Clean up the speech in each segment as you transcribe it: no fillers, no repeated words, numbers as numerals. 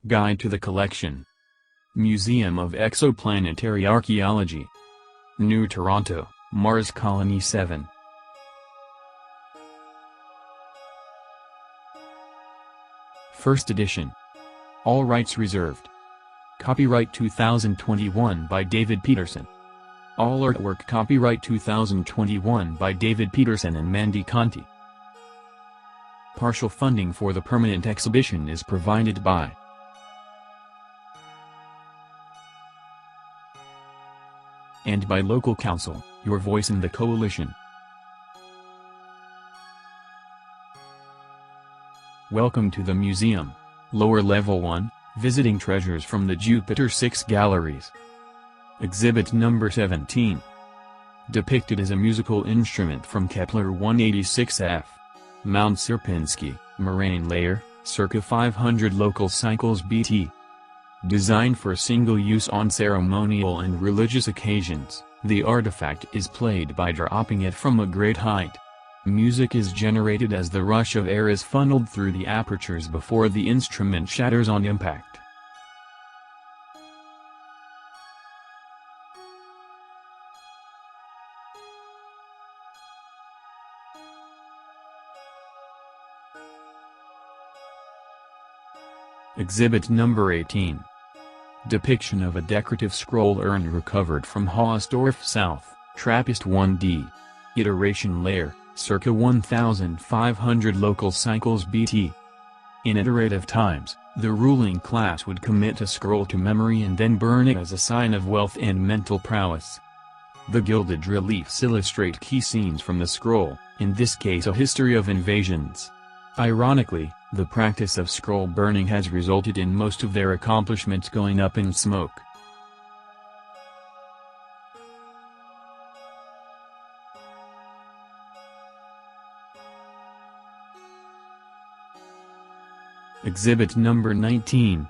Guide to the Collection. Museum of Exoplanetary Archaeology. New Toronto, Mars Colony 7. First edition. All rights reserved. Copyright 2021 by David Peterson. All artwork copyright 2021 by David Peterson and Mandy Conti. Partial funding for the permanent exhibition is provided by and by local council, your voice in the coalition. Welcome to the museum. Lower Level 1, visiting treasures from the Jupiter 6 galleries. Exhibit number 17. Depicted as a musical instrument from Kepler 186f. Mount Sierpinski, moraine layer, circa 500 local cycles BT. Designed for single-use on ceremonial and religious occasions, the artifact is played by dropping it from a great height. Music is generated as the rush of air is funneled through the apertures before the instrument shatters on impact. Exhibit number 18. Depiction of a decorative scroll urn recovered from Hausdorff South, Trappist 1D. Iteration layer, circa 1500 local cycles BT. In iterative times, the ruling class would commit a scroll to memory and then burn it as a sign of wealth and mental prowess. The gilded reliefs illustrate key scenes from the scroll, in this case a history of invasions. Ironically, the practice of scroll burning has resulted in most of their accomplishments going up in smoke. Exhibit number 19.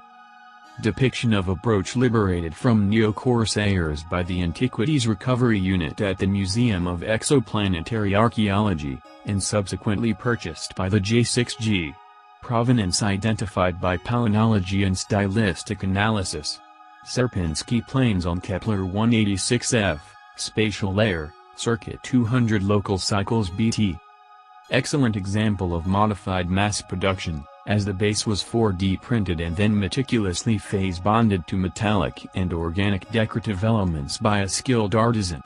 Depiction of a brooch liberated from neo-corsairs by the Antiquities Recovery Unit at the Museum of Exoplanetary Archaeology, and subsequently purchased by the J6G. Provenance identified by palynology and stylistic analysis. Sierpinski planes on Kepler 186f, spatial layer, circa 200 local cycles BT. Excellent example of modified mass production, as the base was 4D printed and then meticulously phase bonded to metallic and organic decorative elements by a skilled artisan.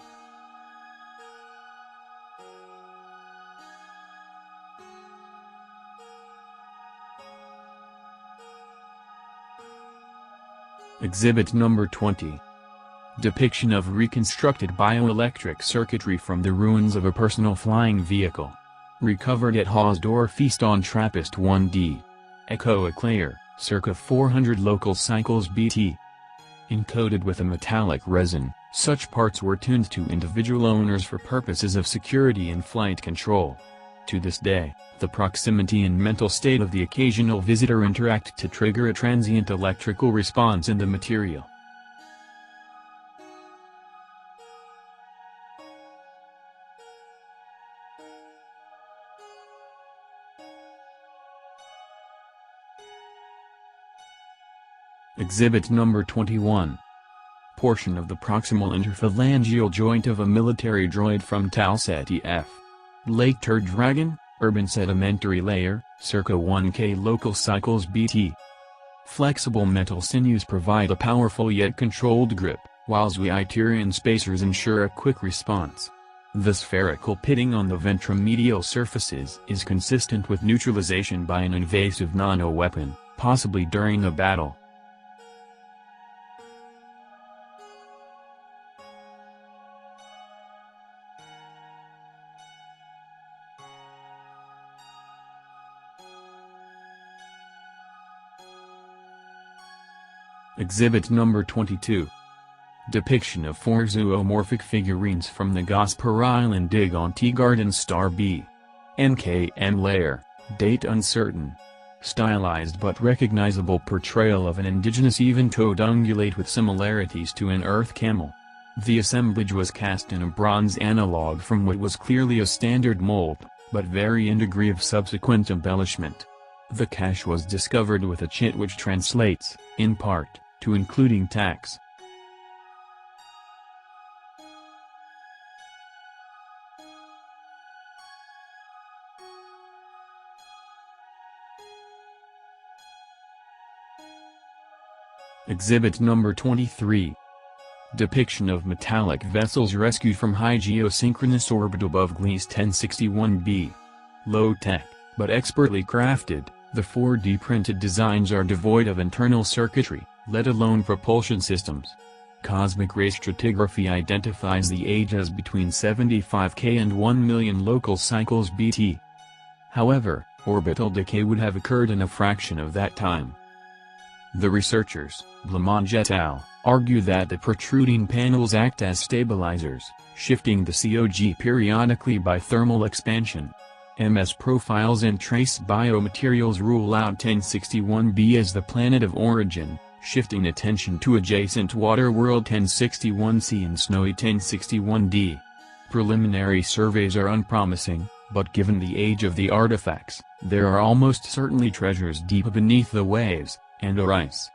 Exhibit number 20. Depiction of reconstructed bioelectric circuitry from the ruins of a personal flying vehicle. Recovered at Hausdorff East on Trappist 1D. Echoic layer, circa 400 local cycles BT. Encoded with a metallic resin, such parts were tuned to individual owners for purposes of security and flight control. To this day, the proximity and mental state of the occasional visitor interact to trigger a transient electrical response in the material. Exhibit number 21. Portion of the proximal interphalangeal joint of a military droid from Tal Ceti F. Lake Turd Dragon, urban sedimentary layer, circa 1K local cycles BT. Flexible metal sinews provide a powerful yet controlled grip, while Zweiterion spacers ensure a quick response. The spherical pitting on the ventromedial surfaces is consistent with neutralization by an invasive nano-weapon, possibly during a battle. Exhibit number 22. Depiction of 4 zoomorphic figurines from the Gosper Island dig on Teegarden Star B. NKN layer, date uncertain. Stylized but recognizable portrayal of an indigenous even-toed ungulate with similarities to an earth camel. The assemblage was cast in a bronze analog from what was clearly a standard mold, but vary in degree of subsequent embellishment. The cache was discovered with a chit which translates, in part, to including tax. Exhibit number 23. Depiction of metallic vessels rescued from high geosynchronous orbit above Gliese 1061b. Low-tech, but expertly crafted, the 4D printed designs are devoid of internal circuitry, let alone propulsion systems. Cosmic ray stratigraphy identifies the age as between 75K and 1 million local cycles BT. However, orbital decay would have occurred in a fraction of that time. The researchers, Blancmange et al., argue that the protruding panels act as stabilizers, shifting the COG periodically by thermal expansion. MS profiles and trace biomaterials rule out 1061b as the planet of origin, shifting attention to adjacent water world 1061c and snowy 1061d. Preliminary surveys are unpromising, but given the age of the artifacts, there are almost certainly treasures deep beneath the waves and or ice.